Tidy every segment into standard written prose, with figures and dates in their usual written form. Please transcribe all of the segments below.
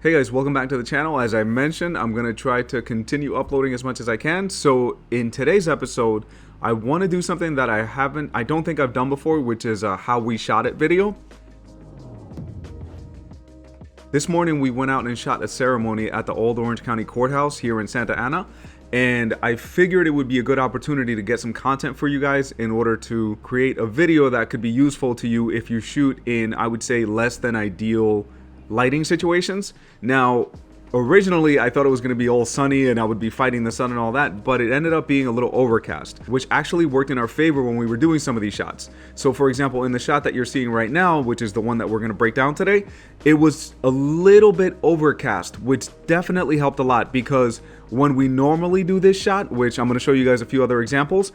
Hey guys, welcome back to the channel. As I mentioned, I'm going to try to continue uploading as much as I can. So in today's episode, I want to do something that I don't think I've done before, which is a how we shot it video. This morning we went out and shot a ceremony at the old Orange County Courthouse here in Santa Ana. And I figured it would be a good opportunity to get some content for you guys in order to create a video that could be useful to you if you shoot in, I would say, less than ideal lighting situations. Now, originally I thought it was going to be all sunny and I would be fighting the sun and all that, but it ended up being a little overcast, which actually worked in our favor when we were doing some of these shots. So for example, in the shot that you're seeing right now, which is the one that we're going to break down today, it was a little bit overcast, which definitely helped a lot, because when we normally do this shot, which I'm going to show you guys a few other examples,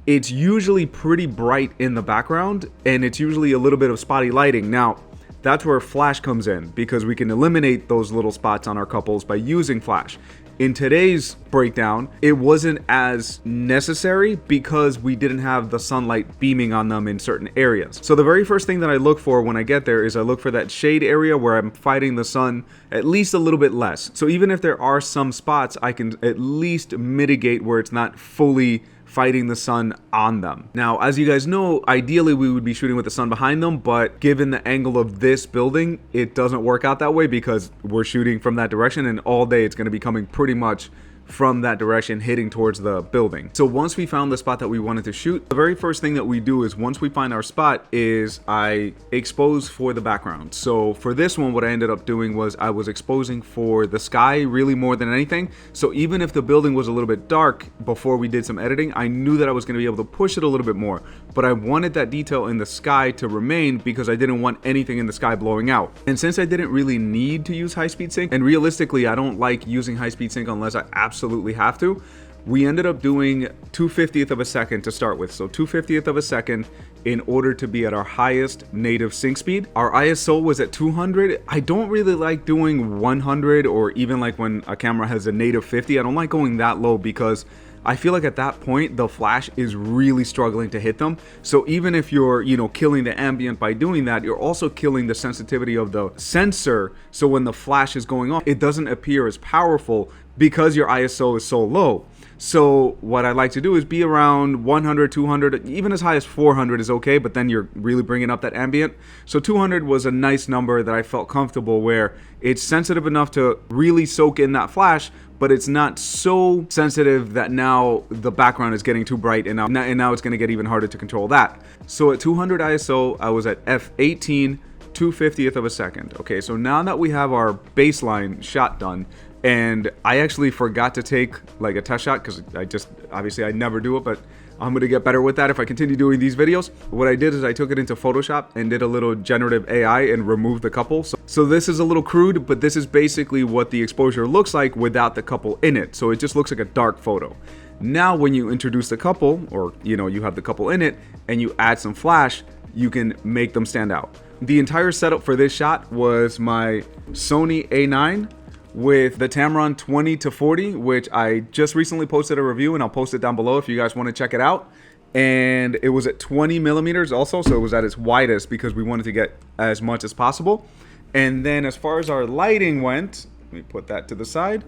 it's usually pretty bright in the background and it's usually a little bit of spotty lighting. Now, that's where flash comes in, because we can eliminate those little spots on our couples by using flash. In today's breakdown, it wasn't as necessary because we didn't have the sunlight beaming on them in certain areas. So the very first thing that I look for when I get there is I look for that shade area where I'm fighting the sun at least a little bit less. So even if there are some spots, I can at least mitigate where it's not fully fighting the sun on them. Now, as you guys know, ideally we would be shooting with the sun behind them, but given the angle of this building, it doesn't work out that way because we're shooting from that direction, and all day it's going to be coming pretty much from that direction, hitting towards the building. So once we found the spot that we wanted to shoot, the very first thing that we do is, once we find our spot, is I expose for the background. So for this one, what I ended up doing was I was exposing for the sky really more than anything. So even if the building was a little bit dark before we did some editing, I knew that I was going to be able to push it a little bit more, but I wanted that detail in the sky to remain because I didn't want anything in the sky blowing out. And since I didn't really need to use high-speed sync, and realistically I don't like using high-speed sync unless I absolutely have to, we ended up doing 2/50th of a second to start with. So 2/50th of a second in order to be at our highest native sync speed. Our ISO was at 200. I don't really like doing 100, or even like when a camera has a native 50. I don't like going that low because I feel like at that point the flash is really struggling to hit them. So even if you're, killing the ambient by doing that, you're also killing the sensitivity of the sensor. So when the flash is going off, it doesn't appear as powerful because your ISO is so low. So what I like to do is be around 100, 200, even as high as 400 is okay, but then you're really bringing up that ambient. So 200 was a nice number that I felt comfortable, where it's sensitive enough to really soak in that flash, but it's not so sensitive that now the background is getting too bright, and now it's going to get even harder to control that. So at 200 ISO, I was at f18, 2/50th of a second. Okay, so now that we have our baseline shot done, and I actually forgot to take like a test shot because obviously I never do it, but I'm going to get better with that if I continue doing these videos. What I did is I took it into Photoshop and did a little generative AI and removed the couple. So this is a little crude, but this is basically what the exposure looks like without the couple in it. So it just looks like a dark photo. Now when you introduce the couple, or you have the couple in it, and you add some flash, you can make them stand out. The entire setup for this shot was my Sony A9 with the Tamron 20-40, which I just recently posted a review, and I'll post it down below if you guys want to check it out. And it was at 20 millimeters also, so it was at its widest because we wanted to get as much as possible. And then as far as our lighting went, let me put that to the side.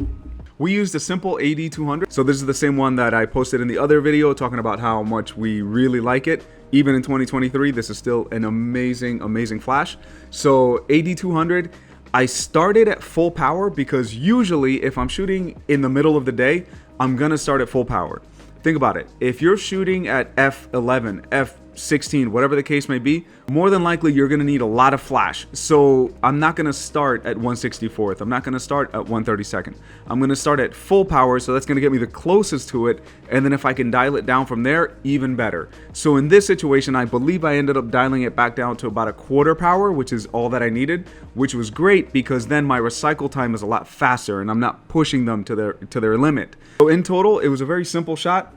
We used a simple AD200. So this is the same one that I posted in the other video talking about how much we really like it. Even in 2023, this is still an amazing, amazing flash. So AD200, I started at full power because usually if I'm shooting in the middle of the day, I'm gonna start at full power. Think about it. If you're shooting at f11, f16, whatever the case may be, more than likely you're gonna need a lot of flash. So I'm not gonna start at 1/64th. I'm not gonna start at 1/32nd. I'm gonna start at full power, so that's gonna get me the closest to it. And then if I can dial it down from there, even better. So in this situation, I believe I ended up dialing it back down to about a quarter power, which is all that I needed, which was great because then my recycle time is a lot faster and I'm not pushing them to their limit. So in total, it was a very simple shot.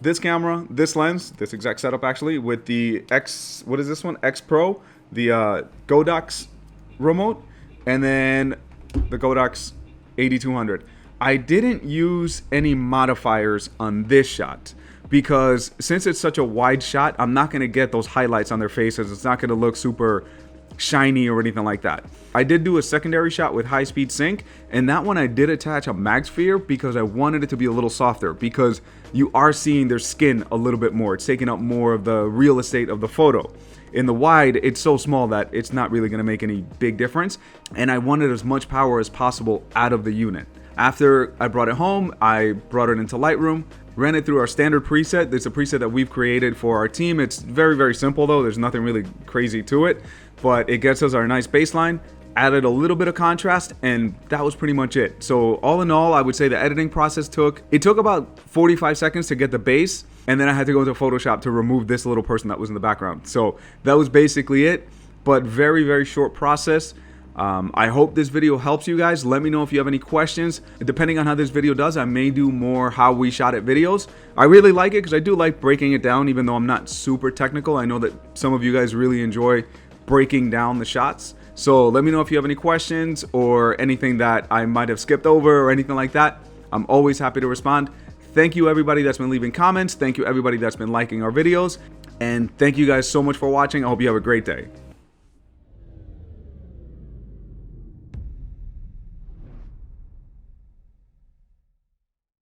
This camera, this lens, this exact setup actually, with the X Pro, the Godox remote, and then the Godox AD200. I didn't use any modifiers on this shot because since it's such a wide shot, I'm not going to get those highlights on their faces. It's not going to look super shiny or anything like that. I did do a secondary shot with high speed sync, and that one I did attach a mag sphere because I wanted it to be a little softer, because you are seeing their skin a little bit more. It's taking up more of the real estate of the photo. In the wide, it's so small that it's not really going to make any big difference, and I wanted as much power as possible out of the unit. After I brought it home, I brought it into Lightroom, ran it through our standard preset. There's a preset that we've created for our team. It's very, very simple though. There's nothing really crazy to it, but it gets us our nice baseline, added a little bit of contrast, and that was pretty much it. So all in all, I would say the editing process took about 45 seconds to get the base, and then I had to go into Photoshop to remove this little person that was in the background. So that was basically it, but very, very short process. I hope this video helps you guys. Let me know if you have any questions. Depending on how this video does, I may do more how we shot it videos. I really like it because I do like breaking it down, even though I'm not super technical. I know that some of you guys really enjoy breaking down the shots. So let me know if you have any questions or anything that I might have skipped over or anything like that. I'm always happy to respond. Thank you everybody that's been leaving comments. Thank you everybody that's been liking our videos. And thank you guys so much for watching. I hope you have a great day.